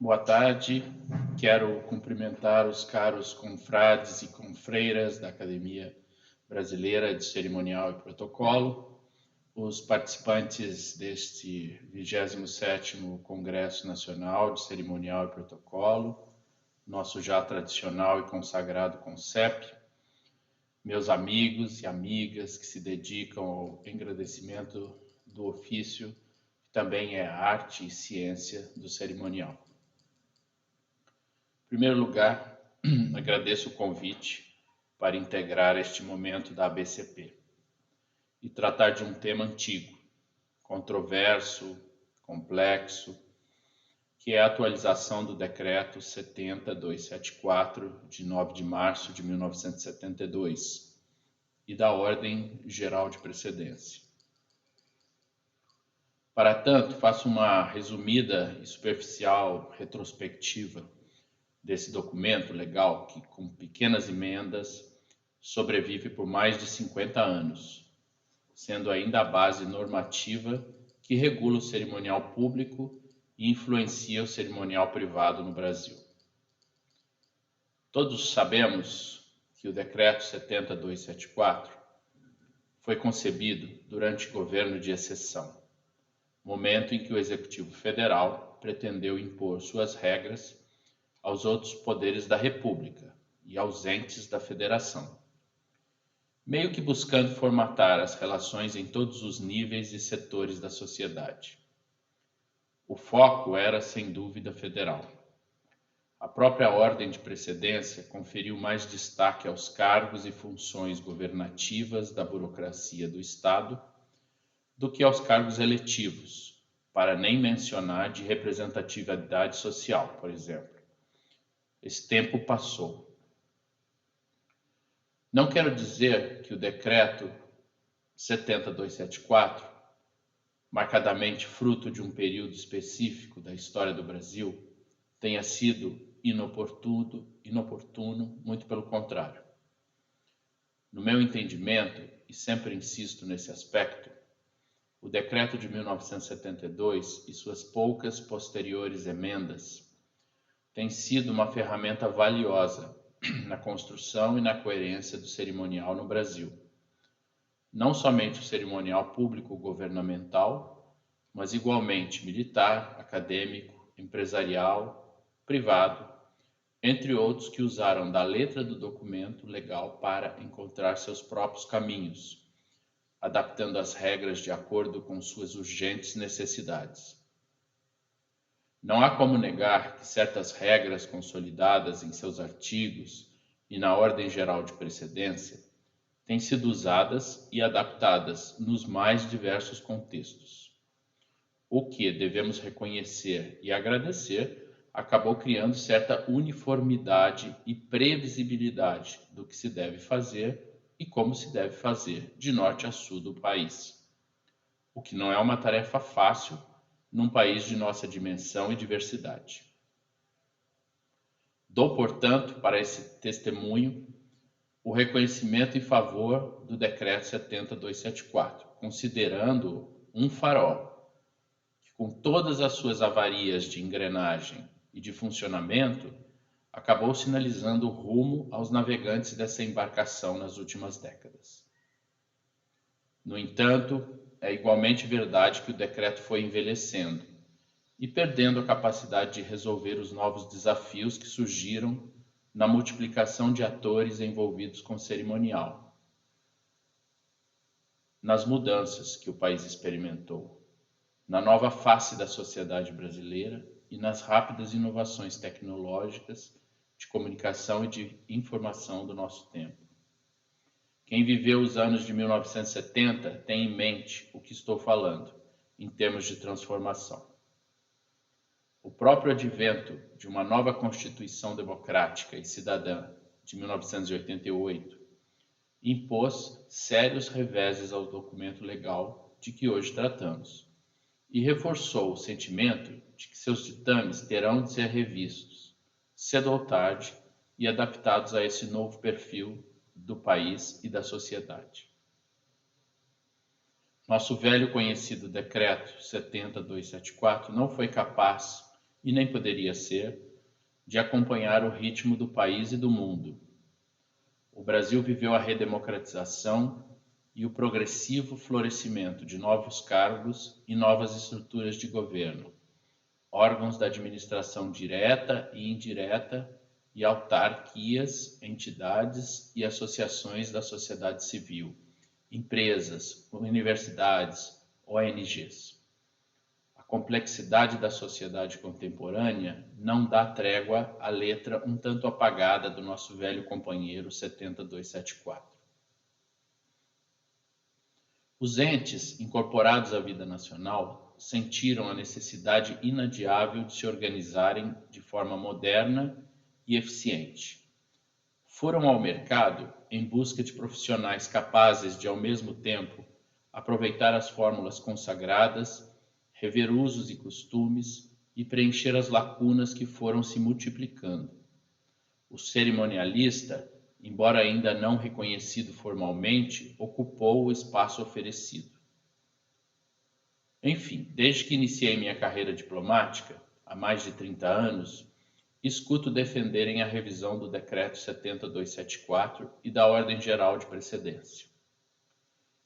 Boa tarde, quero cumprimentar os caros confrades e confreiras da Academia Brasileira de Cerimonial e Protocolo, os participantes deste 27º Congresso Nacional de Cerimonial e Protocolo, nosso já tradicional e consagrado CONCEP, meus amigos e amigas que se dedicam ao engrandecimento do ofício, que também é arte e ciência do cerimonial. Em primeiro lugar, agradeço o convite para integrar este momento da ABCP e tratar de um tema antigo, controverso, complexo, que é a atualização do Decreto 70.274, de 9 de março de 1972, e da Ordem Geral de Precedência. Para tanto, faço uma resumida e superficial retrospectiva desse documento legal que, com pequenas emendas, sobrevive por mais de 50 anos, sendo ainda a base normativa que regula o cerimonial público e influencia o cerimonial privado no Brasil. Todos sabemos que o Decreto 70.274 foi concebido durante governo de exceção, momento em que o Executivo Federal pretendeu impor suas regras aos outros poderes da República e aos entes da Federação, meio que buscando formatar as relações em todos os níveis e setores da sociedade. O foco era, sem dúvida, federal. A própria ordem de precedência conferiu mais destaque aos cargos e funções governativas da burocracia do Estado do que aos cargos eletivos, para nem mencionar de representatividade social, por exemplo. Esse tempo passou. Não quero dizer que o decreto 70.274, marcadamente fruto de um período específico da história do Brasil, tenha sido inoportuno, muito pelo contrário. No meu entendimento, e sempre insisto nesse aspecto, o decreto de 1972 e suas poucas posteriores emendas tem sido uma ferramenta valiosa na construção e na coerência do cerimonial no Brasil. Não somente o cerimonial público governamental, mas igualmente militar, acadêmico, empresarial, privado, entre outros que usaram da letra do documento legal para encontrar seus próprios caminhos, adaptando as regras de acordo com suas urgentes necessidades. Não há como negar que certas regras consolidadas em seus artigos e na ordem geral de precedência têm sido usadas e adaptadas nos mais diversos contextos. O que devemos reconhecer e agradecer acabou criando certa uniformidade e previsibilidade do que se deve fazer e como se deve fazer de norte a sul do país. O que não é uma tarefa fácil num país de nossa dimensão e diversidade. Dou, portanto, para esse testemunho o reconhecimento em favor do Decreto 70.274, considerando-o um farol, que com todas as suas avarias de engrenagem e de funcionamento, acabou sinalizando o rumo aos navegantes dessa embarcação nas últimas décadas. No entanto, é igualmente verdade que o decreto foi envelhecendo e perdendo a capacidade de resolver os novos desafios que surgiram na multiplicação de atores envolvidos com o cerimonial, nas mudanças que o país experimentou, na nova face da sociedade brasileira e nas rápidas inovações tecnológicas de comunicação e de informação do nosso tempo. Quem viveu os anos de 1970 tem em mente o que estou falando, em termos de transformação. O próprio advento de uma nova Constituição Democrática e Cidadã de 1988 impôs sérios reveses ao documento legal de que hoje tratamos e reforçou o sentimento de que seus ditames terão de ser revistos, cedo ou tarde, e adaptados a esse novo perfil do país e da sociedade. Nosso velho conhecido Decreto 70.274 não foi capaz e nem poderia ser, de acompanhar o ritmo do país e do mundo. O Brasil viveu a redemocratização e o progressivo florescimento de novos cargos e novas estruturas de governo, órgãos da administração direta e indireta e autarquias, entidades e associações da sociedade civil, empresas, universidades, ONGs. A complexidade da sociedade contemporânea não dá trégua à letra um tanto apagada do nosso velho companheiro 70274. Os entes incorporados à vida nacional sentiram a necessidade inadiável de se organizarem de forma moderna e eficiente. Foram ao mercado em busca de profissionais capazes de, ao mesmo tempo, aproveitar as fórmulas consagradas, rever usos e costumes e preencher as lacunas que foram se multiplicando. O cerimonialista, embora ainda não reconhecido formalmente, ocupou o espaço oferecido. Enfim, desde que iniciei minha carreira diplomática, há mais de 30 anos, escuto defenderem a revisão do Decreto 70274 e da Ordem Geral de Precedência.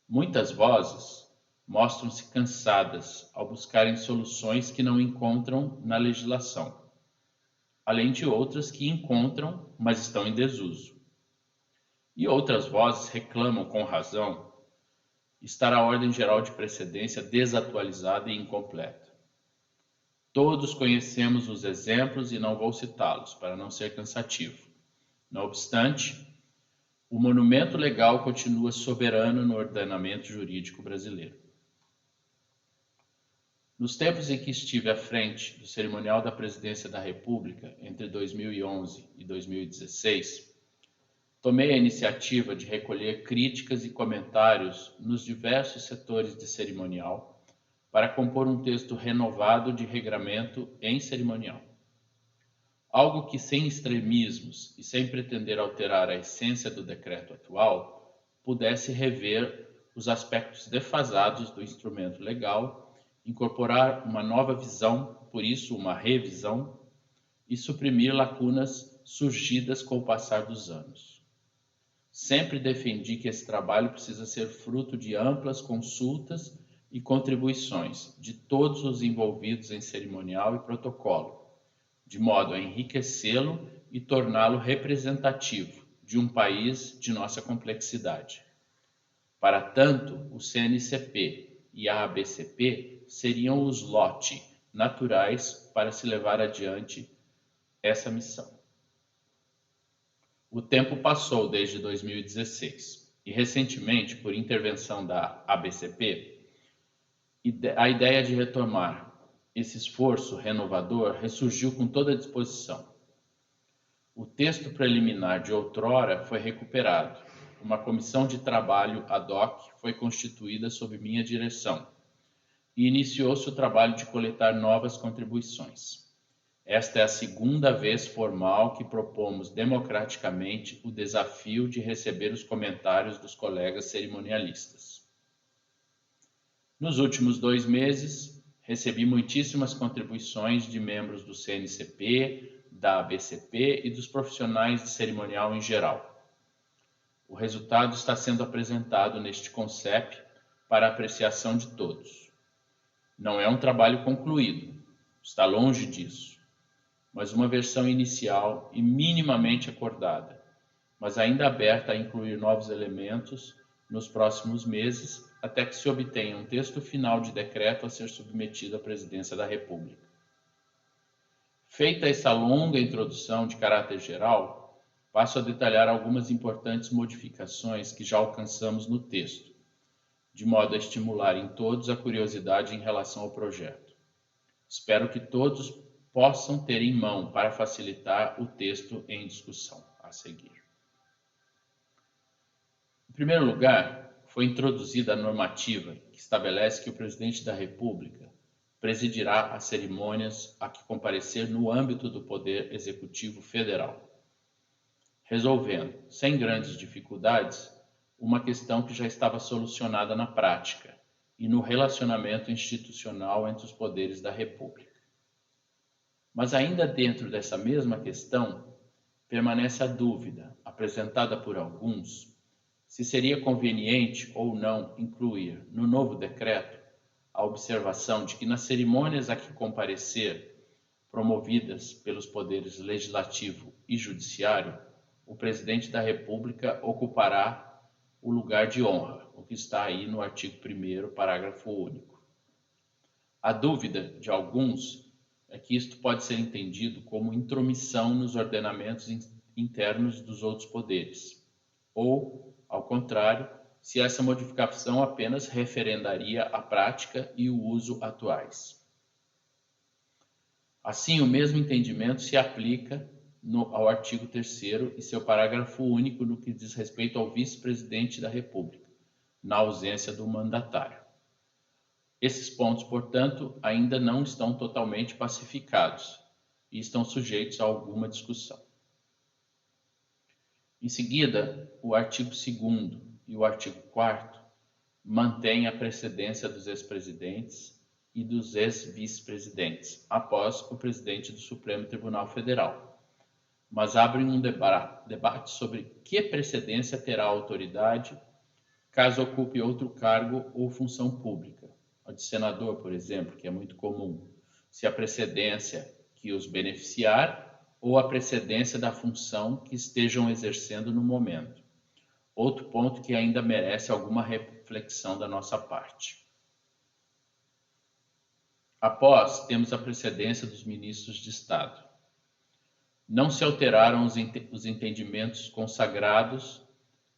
Muitas vozes mostram-se cansadas ao buscarem soluções que não encontram na legislação, além de outras que encontram, mas estão em desuso. E outras vozes reclamam com razão estar a Ordem Geral de Precedência desatualizada e incompleta. Todos conhecemos os exemplos e não vou citá-los para não ser cansativo. Não obstante, o monumento legal continua soberano no ordenamento jurídico brasileiro. Nos tempos em que estive à frente do cerimonial da Presidência da República, entre 2011 e 2016, tomei a iniciativa de recolher críticas e comentários nos diversos setores de cerimonial para compor um texto renovado de regramento em cerimonial. Algo que, sem extremismos e sem pretender alterar a essência do decreto atual, pudesse rever os aspectos defasados do instrumento legal, incorporar uma nova visão, por isso uma revisão, e suprimir lacunas surgidas com o passar dos anos. Sempre defendi que esse trabalho precisa ser fruto de amplas consultas e contribuições de todos os envolvidos em cerimonial e protocolo, de modo a enriquecê-lo e torná-lo representativo de um país de nossa complexidade. Para tanto, o CNCP e a ABCP seriam os lote naturais para se levar adiante essa missão. O tempo passou desde 2016 e, recentemente, por intervenção da ABCP, a ideia de retomar esse esforço renovador ressurgiu com toda a disposição. O texto preliminar de outrora foi recuperado. Uma comissão de trabalho ad hoc foi constituída sob minha direção e iniciou-se o trabalho de coletar novas contribuições. Esta é a segunda vez formal que propomos democraticamente o desafio de receber os comentários dos colegas cerimonialistas. Nos últimos 2 meses, recebi muitíssimas contribuições de membros do CNCP, da ABCP e dos profissionais de cerimonial em geral. O resultado está sendo apresentado neste CONCEP para apreciação de todos. Não é um trabalho concluído, está longe disso, mas uma versão inicial e minimamente acordada, mas ainda aberta a incluir novos elementos nos próximos meses, até que se obtenha um texto final de decreto a ser submetido à Presidência da República. Feita essa longa introdução de caráter geral, passo a detalhar algumas importantes modificações que já alcançamos no texto, de modo a estimular em todos a curiosidade em relação ao projeto. Espero que todos possam ter em mão para facilitar o texto em discussão a seguir. Em primeiro lugar, foi introduzida a normativa que estabelece que o Presidente da República presidirá as cerimônias a que comparecer no âmbito do Poder Executivo Federal, resolvendo, sem grandes dificuldades, uma questão que já estava solucionada na prática e no relacionamento institucional entre os poderes da República. Mas ainda dentro dessa mesma questão, permanece a dúvida, apresentada por alguns, se seria conveniente ou não incluir no novo decreto a observação de que nas cerimônias a que comparecer, promovidas pelos poderes legislativo e judiciário, o presidente da República ocupará o lugar de honra, o que está aí no artigo 1º, parágrafo único. A dúvida de alguns é que isto pode ser entendido como intromissão nos ordenamentos internos dos outros poderes, ou, ao contrário, se essa modificação apenas referendaria a prática e o uso atuais. Assim, o mesmo entendimento se aplica ao artigo 3º e seu parágrafo único no que diz respeito ao vice-presidente da República, na ausência do mandatário. Esses pontos, portanto, ainda não estão totalmente pacificados e estão sujeitos a alguma discussão. Em seguida, o artigo 2º e o artigo 4º mantêm a precedência dos ex-presidentes e dos ex-vice-presidentes após o presidente do Supremo Tribunal Federal, mas abrem um debate sobre que precedência terá a autoridade caso ocupe outro cargo ou função pública. A de senador, por exemplo, que é muito comum, se a precedência que os beneficiar ou a precedência da função que estejam exercendo no momento. Outro ponto que ainda merece alguma reflexão da nossa parte. Após, temos a precedência dos ministros de Estado. Não se alteraram os entendimentos consagrados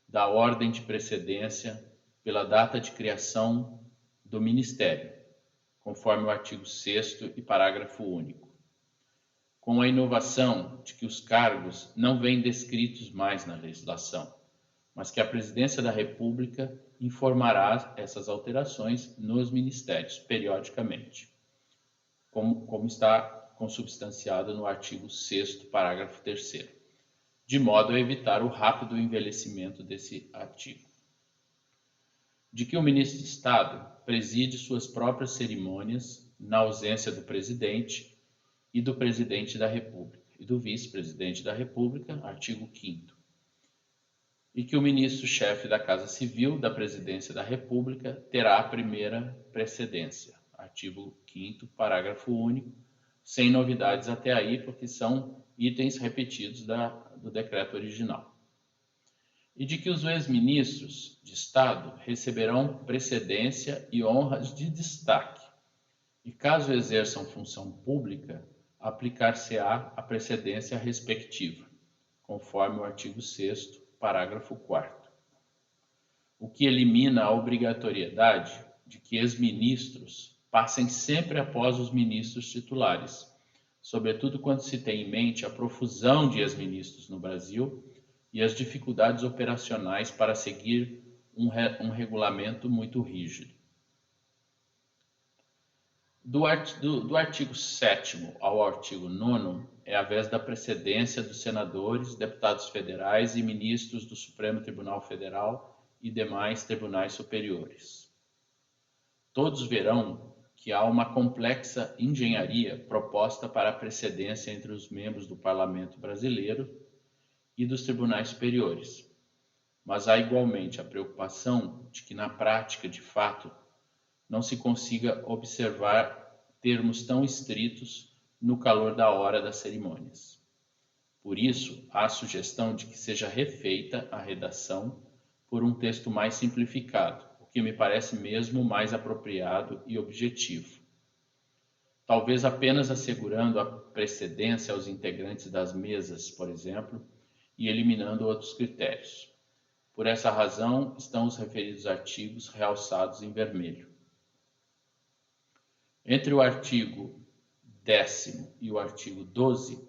da ordem de precedência pela data de criação do Ministério, conforme o artigo 6º e parágrafo único. Com a inovação de que os cargos não vêm descritos mais na legislação, mas que a Presidência da República informará essas alterações nos ministérios, periodicamente, como está consubstanciado no artigo 6º, parágrafo 3º, de modo a evitar o rápido envelhecimento desse artigo. De que o ministro de Estado preside suas próprias cerimônias na ausência do presidente e do presidente da República e do vice-presidente da República, artigo 5º. E que o ministro-chefe da Casa Civil da Presidência da República terá a primeira precedência, artigo 5º, parágrafo único, sem novidades até aí, porque são itens repetidos do decreto original. E de que os ex-ministros de Estado receberão precedência e honras de destaque, e caso exerçam função pública, aplicar-se-á a precedência respectiva, conforme o artigo 6º, parágrafo 4º. O que elimina a obrigatoriedade de que ex-ministros passem sempre após os ministros titulares, sobretudo quando se tem em mente a profusão de ex-ministros no Brasil e as dificuldades operacionais para seguir um regulamento muito rígido. Do artigo 7º ao artigo 9º é a vez da precedência dos senadores, deputados federais e ministros do Supremo Tribunal Federal e demais tribunais superiores. Todos verão que há uma complexa engenharia proposta para a precedência entre os membros do Parlamento brasileiro e dos tribunais superiores, mas há igualmente a preocupação de que na prática, de fato, não se consiga observar termos tão estritos no calor da hora das cerimônias. Por isso, há a sugestão de que seja refeita a redação por um texto mais simplificado, o que me parece mesmo mais apropriado e objetivo. Talvez apenas assegurando a precedência aos integrantes das mesas, por exemplo, e eliminando outros critérios. Por essa razão, estão os referidos artigos realçados em vermelho. Entre o artigo 10º e o artigo 12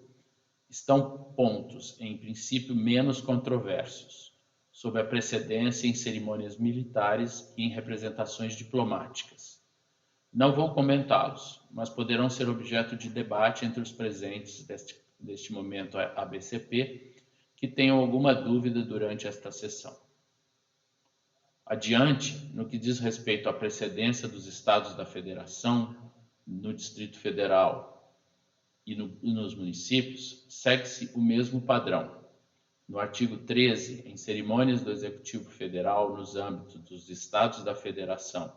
estão pontos, em princípio, menos controversos, sobre a precedência em cerimônias militares e em representações diplomáticas. Não vou comentá-los, mas poderão ser objeto de debate entre os presentes deste momento ABCP, que tenham alguma dúvida durante esta sessão. Adiante, no que diz respeito à precedência dos Estados da Federação no Distrito Federal e nos municípios, segue-se o mesmo padrão. No artigo 13, em cerimônias do Executivo Federal nos âmbitos dos Estados da Federação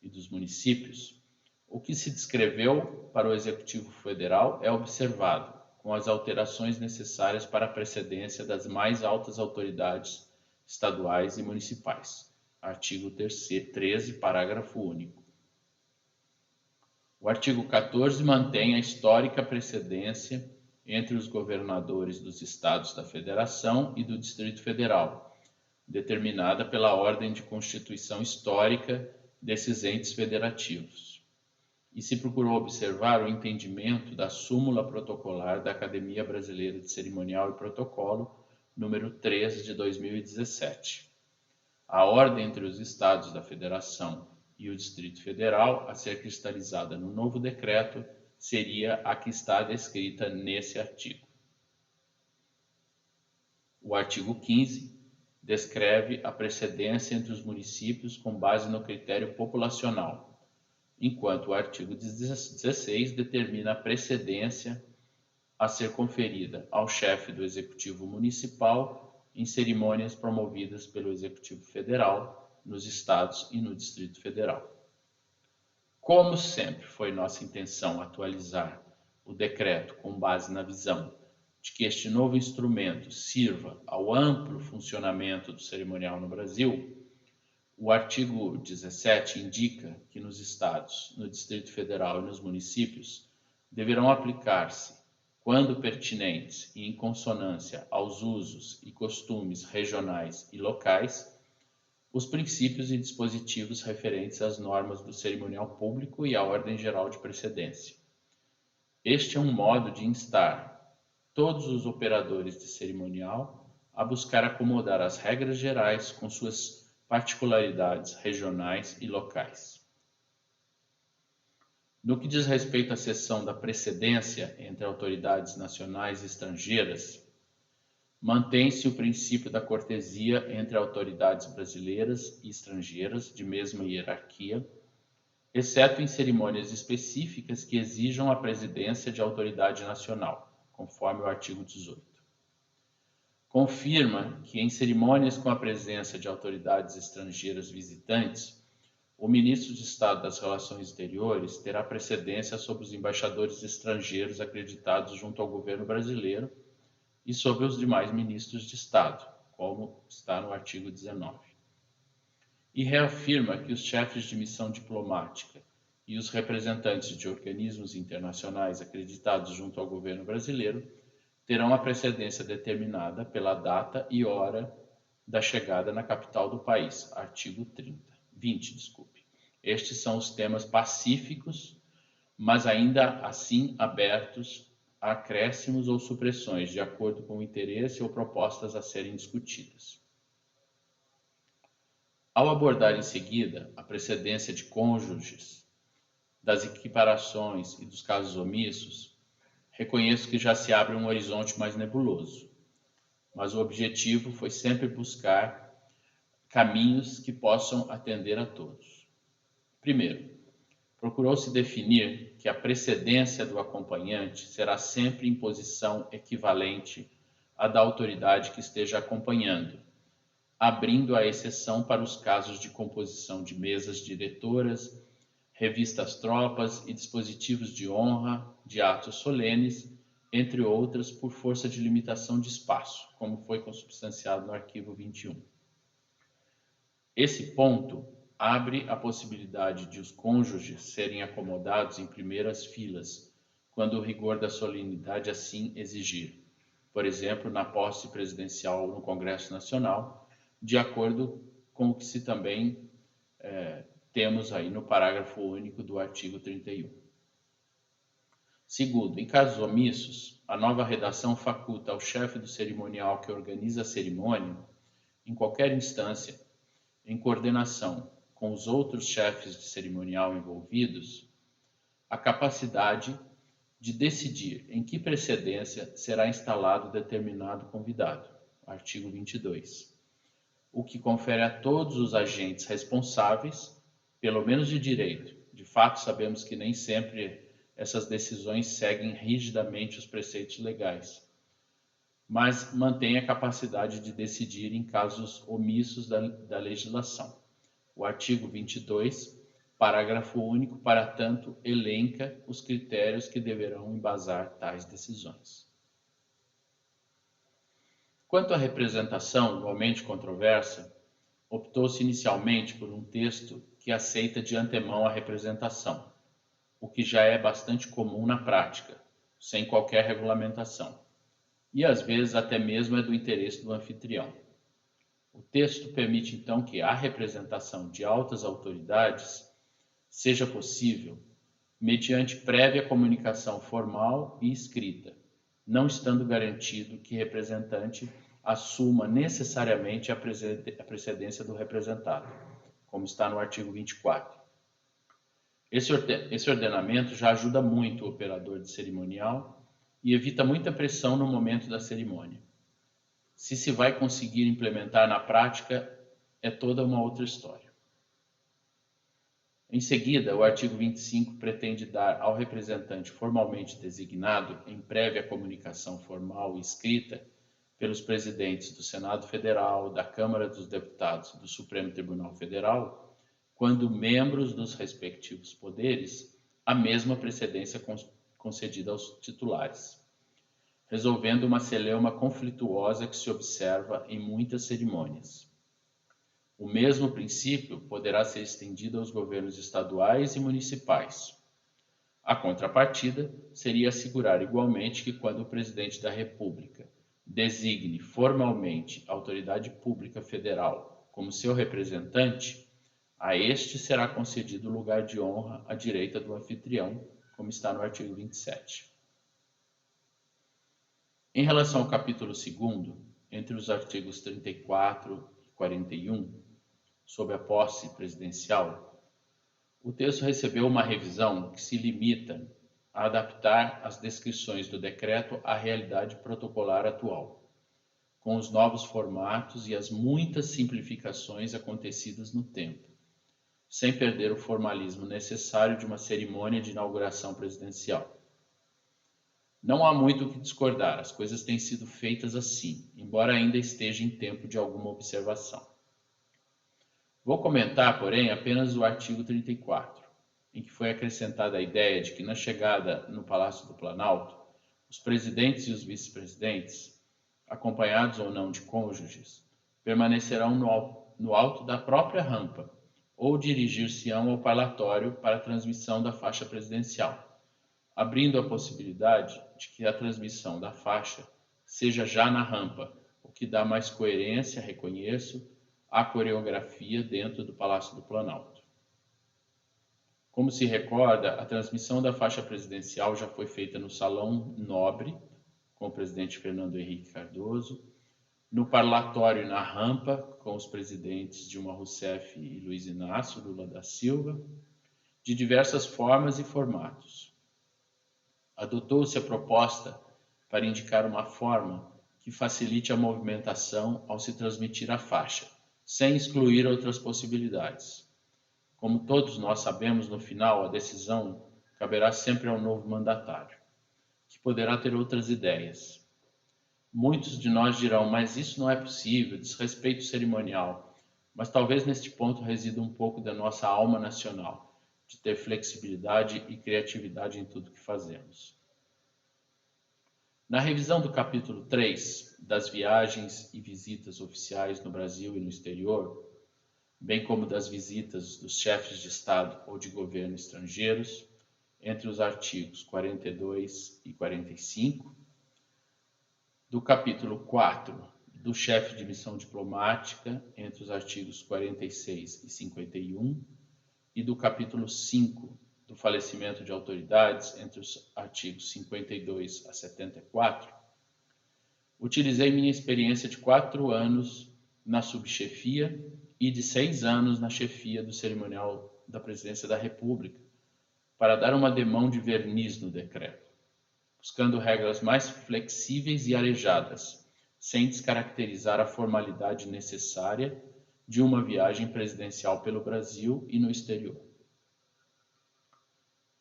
e dos municípios, o que se descreveu para o Executivo Federal é observado, com as alterações necessárias para a precedência das mais altas autoridades estaduais e municipais. Artigo 13, parágrafo único. O artigo 14 mantém a histórica precedência entre os governadores dos Estados da Federação e do Distrito Federal, determinada pela ordem de constituição histórica desses entes federativos. E se procurou observar o entendimento da súmula protocolar da Academia Brasileira de Cerimonial e Protocolo, número 3 de 2017. A ordem entre os Estados da Federação e o Distrito Federal, a ser cristalizada no novo decreto, seria a que está descrita nesse artigo. O artigo 15 descreve a precedência entre os municípios com base no critério populacional, enquanto o artigo 16 determina a precedência a ser conferida ao chefe do Executivo Municipal em cerimônias promovidas pelo Executivo Federal nos Estados e no Distrito Federal. Como sempre foi nossa intenção atualizar o decreto com base na visão de que este novo instrumento sirva ao amplo funcionamento do cerimonial no Brasil, o artigo 17 indica que nos Estados, no Distrito Federal e nos municípios deverão aplicar-se, quando pertinentes e em consonância aos usos e costumes regionais e locais, os princípios e dispositivos referentes às normas do cerimonial público e à ordem geral de precedência. Este é um modo de instar todos os operadores de cerimonial a buscar acomodar as regras gerais com suas particularidades regionais e locais. No que diz respeito à seção da precedência entre autoridades nacionais e estrangeiras, mantém-se o princípio da cortesia entre autoridades brasileiras e estrangeiras de mesma hierarquia, exceto em cerimônias específicas que exijam a presidência de autoridade nacional, conforme o artigo 18. Confirma que em cerimônias com a presença de autoridades estrangeiras visitantes, o ministro de Estado das Relações Exteriores terá precedência sobre os embaixadores estrangeiros acreditados junto ao governo brasileiro e sobre os demais ministros de Estado, como está no artigo 19. E reafirma que os chefes de missão diplomática e os representantes de organismos internacionais acreditados junto ao governo brasileiro terão a precedência determinada pela data e hora da chegada na capital do país, artigo 20. Estes são os temas pacíficos, mas ainda assim abertos a acréscimos ou supressões, de acordo com o interesse ou propostas a serem discutidas. Ao abordar em seguida a precedência de cônjuges, das equiparações e dos casos omissos, reconheço que já se abre um horizonte mais nebuloso, mas o objetivo foi sempre buscar caminhos que possam atender a todos. Primeiro, procurou-se definir que a precedência do acompanhante será sempre em posição equivalente à da autoridade que esteja acompanhando, abrindo a exceção para os casos de composição de mesas diretoras, revistas tropas e dispositivos de honra, de atos solenes, entre outras, por força de limitação de espaço, como foi consubstanciado no artigo 21. Esse ponto abre a possibilidade de os cônjuges serem acomodados em primeiras filas, quando o rigor da solenidade assim exigir, por exemplo, na posse presidencial no Congresso Nacional, de acordo com o que se também temos aí no parágrafo único do artigo 31. Segundo, em casos omissos, a nova redação faculta ao chefe do cerimonial que organiza a cerimônia, em qualquer instância, em coordenação com os outros chefes de cerimonial envolvidos, a capacidade de decidir em que precedência será instalado determinado convidado, artigo 22, o que confere a todos os agentes responsáveis, pelo menos de direito, de fato sabemos que nem sempre essas decisões seguem rigidamente os preceitos legais, mas mantém a capacidade de decidir em casos omissos da legislação. O artigo 22, parágrafo único, para tanto, elenca os critérios que deverão embasar tais decisões. Quanto à representação, igualmente controversa, optou-se inicialmente por um texto que aceita de antemão a representação, o que já é bastante comum na prática, sem qualquer regulamentação, e às vezes até mesmo é do interesse do anfitrião. O texto permite então que a representação de altas autoridades seja possível mediante prévia comunicação formal e escrita, não estando garantido que representante assuma necessariamente a precedência do representado, como está no artigo 24. Esse ordenamento já ajuda muito o operador de cerimonial e evita muita pressão no momento da cerimônia. Se vai conseguir implementar na prática, é toda uma outra história. Em seguida, o artigo 25 pretende dar ao representante formalmente designado, em prévia comunicação formal e escrita, pelos presidentes do Senado Federal, da Câmara dos Deputados e do Supremo Tribunal Federal, quando membros dos respectivos poderes, a mesma precedência concedida aos titulares, resolvendo uma celeuma conflituosa que se observa em muitas cerimônias. O mesmo princípio poderá ser estendido aos governos estaduais e municipais. A contrapartida seria assegurar igualmente que quando o presidente da República designe formalmente a autoridade pública federal como seu representante, a este será concedido o lugar de honra à direita do anfitrião, como está no artigo 27. Em relação ao capítulo 2º, entre os artigos 34 e 41, sobre a posse presidencial, o texto recebeu uma revisão que se limita a adaptar as descrições do decreto à realidade protocolar atual, com os novos formatos e as muitas simplificações acontecidas no tempo, sem perder o formalismo necessário de uma cerimônia de inauguração presidencial. Não há muito o que discordar, as coisas têm sido feitas assim, embora ainda esteja em tempo de alguma observação. Vou comentar, porém, apenas o artigo 34, em que foi acrescentada a ideia de que na chegada no Palácio do Planalto, os presidentes e os vice-presidentes, acompanhados ou não de cônjuges, permanecerão no alto da própria rampa ou dirigir-se-ão ao parlatório para a transmissão da faixa presidencial, abrindo a possibilidade de que a transmissão da faixa seja já na rampa, o que dá mais coerência, reconheço, à coreografia dentro do Palácio do Planalto. Como se recorda, a transmissão da faixa presidencial já foi feita no Salão Nobre, com o presidente Fernando Henrique Cardoso, no parlatório na rampa, com os presidentes Dilma Rousseff e Luiz Inácio Lula da Silva, de diversas formas e formatos. Adotou-se a proposta para indicar uma forma que facilite a movimentação ao se transmitir a faixa, sem excluir outras possibilidades. Como todos nós sabemos, no final, a decisão caberá sempre ao novo mandatário, que poderá ter outras ideias. Muitos de nós dirão, mas isso não é possível, desrespeito cerimonial. Mas talvez neste ponto resida um pouco da nossa alma nacional, de ter flexibilidade e criatividade em tudo que fazemos. Na revisão do capítulo 3, das viagens e visitas oficiais no Brasil e no exterior, bem como das visitas dos chefes de Estado ou de governo estrangeiros, entre os artigos 42 e 45, do capítulo 4, do chefe de missão diplomática, entre os artigos 46 e 51, e do capítulo 5, do falecimento de autoridades, entre os artigos 52 a 74, utilizei minha experiência de 4 anos na subchefia e de 6 anos na chefia do cerimonial da Presidência da República, para dar uma demão de verniz no decreto, buscando regras mais flexíveis e arejadas, sem descaracterizar a formalidade necessária de uma viagem presidencial pelo Brasil e no exterior.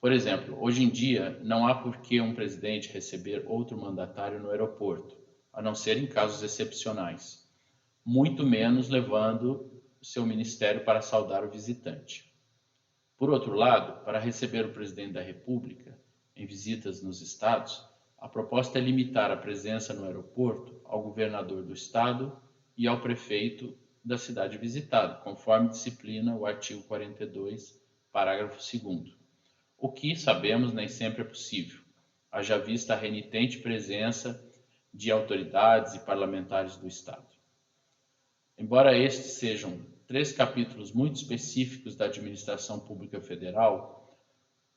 Por exemplo, hoje em dia não há por que um presidente receber outro mandatário no aeroporto, a não ser em casos excepcionais, muito menos levando seu ministério para saudar o visitante. Por outro lado, para receber o presidente da República em visitas nos estados, a proposta é limitar a presença no aeroporto ao governador do estado e ao prefeito da cidade visitada, conforme disciplina o artigo 42, parágrafo 2º. O que, sabemos, nem sempre é possível, haja vista a renitente presença de autoridades e parlamentares do estado. Embora estes sejam 3 capítulos muito específicos da administração pública federal,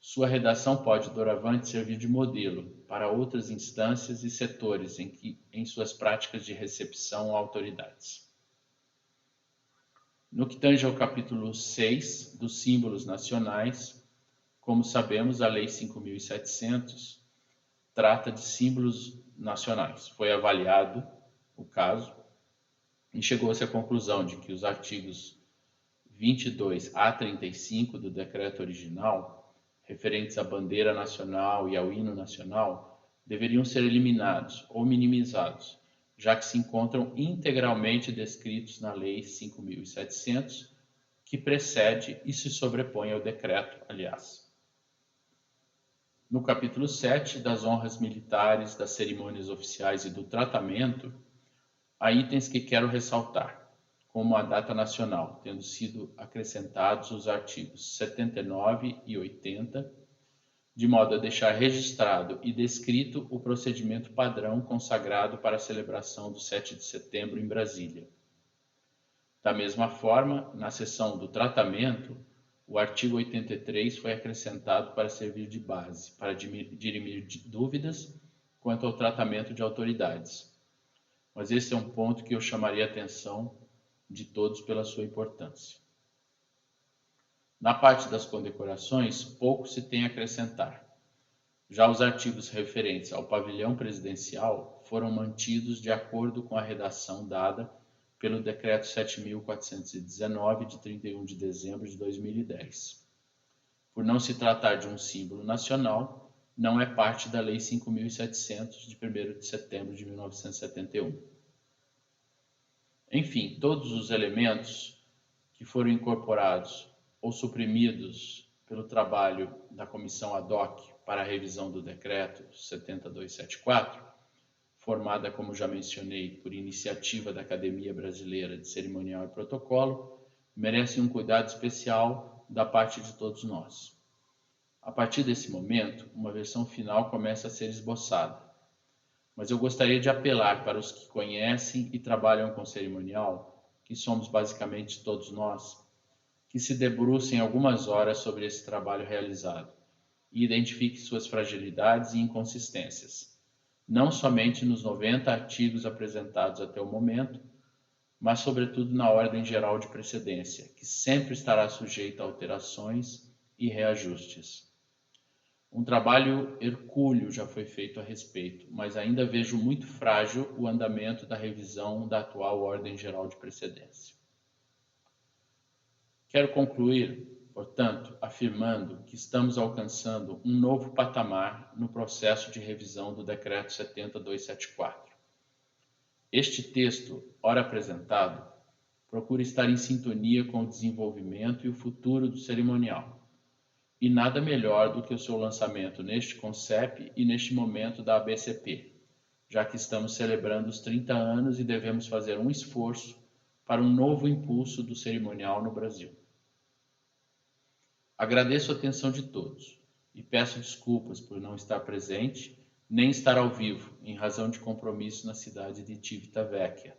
sua redação pode, doravante, servir de modelo para outras instâncias e setores em suas práticas de recepção a autoridades. No que tange ao capítulo 6 dos símbolos nacionais, como sabemos, a Lei 5.700 trata de símbolos nacionais. Foi avaliado o caso e chegou-se à conclusão de que os artigos 22 a 35 do decreto original, referentes à bandeira nacional e ao hino nacional, deveriam ser eliminados ou minimizados, já que se encontram integralmente descritos na Lei 5.700, que precede e se sobrepõe ao decreto, aliás. No capítulo 7, das honras militares, das cerimônias oficiais e do tratamento, há itens que quero ressaltar, como a data nacional, tendo sido acrescentados os artigos 79 e 80, de modo a deixar registrado e descrito o procedimento padrão consagrado para a celebração do 7 de setembro em Brasília. Da mesma forma, na seção do tratamento, o artigo 83 foi acrescentado para servir de base, para dirimir dúvidas quanto ao tratamento de autoridades. Mas esse é um ponto que eu chamaria a atenção de todos pela sua importância. Na parte das condecorações, pouco se tem a acrescentar. Já os artigos referentes ao pavilhão presidencial foram mantidos de acordo com a redação dada pelo Decreto 7.419, de 31 de dezembro de 2010. Por não se tratar de um símbolo nacional, não é parte da Lei 5.700, de 1º de setembro de 1971. Enfim, todos os elementos que foram incorporados ou suprimidos pelo trabalho da Comissão ad hoc para a revisão do Decreto 70274, formada, como já mencionei, por iniciativa da Academia Brasileira de Cerimonial e Protocolo, merece um cuidado especial da parte de todos nós. A partir desse momento, uma versão final começa a ser esboçada, mas eu gostaria de apelar para os que conhecem e trabalham com cerimonial, que somos basicamente todos nós, que se debrucem algumas horas sobre esse trabalho realizado e identifiquem suas fragilidades e inconsistências, não somente nos 90 artigos apresentados até o momento, mas sobretudo na ordem geral de precedência, que sempre estará sujeita a alterações e reajustes. Um trabalho hercúleo já foi feito a respeito, mas ainda vejo muito frágil o andamento da revisão da atual ordem geral de precedência. Quero concluir, portanto, afirmando que estamos alcançando um novo patamar no processo de revisão do Decreto 70274. Este texto, ora apresentado, procura estar em sintonia com o desenvolvimento e o futuro do cerimonial. E nada melhor do que o seu lançamento neste CONCEP e neste momento da ABCP, já que estamos celebrando os 30 anos e devemos fazer um esforço para um novo impulso do cerimonial no Brasil. Agradeço a atenção de todos e peço desculpas por não estar presente nem estar ao vivo, em razão de compromisso na cidade de Civitavecchia,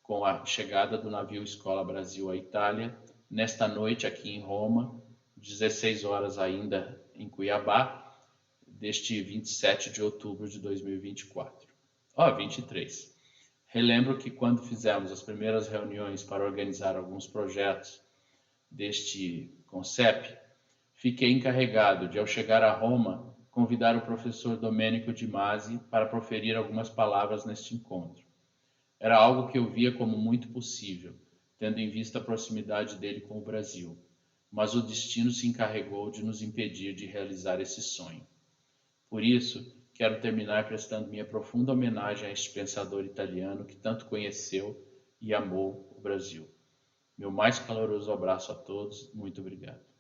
com a chegada do navio Escola Brasil à Itália, nesta noite aqui em Roma, 16 horas ainda em Cuiabá, deste 27 de outubro de 2024. 23. Relembro que quando fizemos as primeiras reuniões para organizar alguns projetos deste CONCEP, fiquei encarregado de, ao chegar a Roma, convidar o professor Domênico Di Masi para proferir algumas palavras neste encontro. Era algo que eu via como muito possível, tendo em vista a proximidade dele com o Brasil, mas o destino se encarregou de nos impedir de realizar esse sonho. Por isso, quero terminar prestando minha profunda homenagem a este pensador italiano que tanto conheceu e amou o Brasil. Meu mais caloroso abraço a todos, muito obrigado.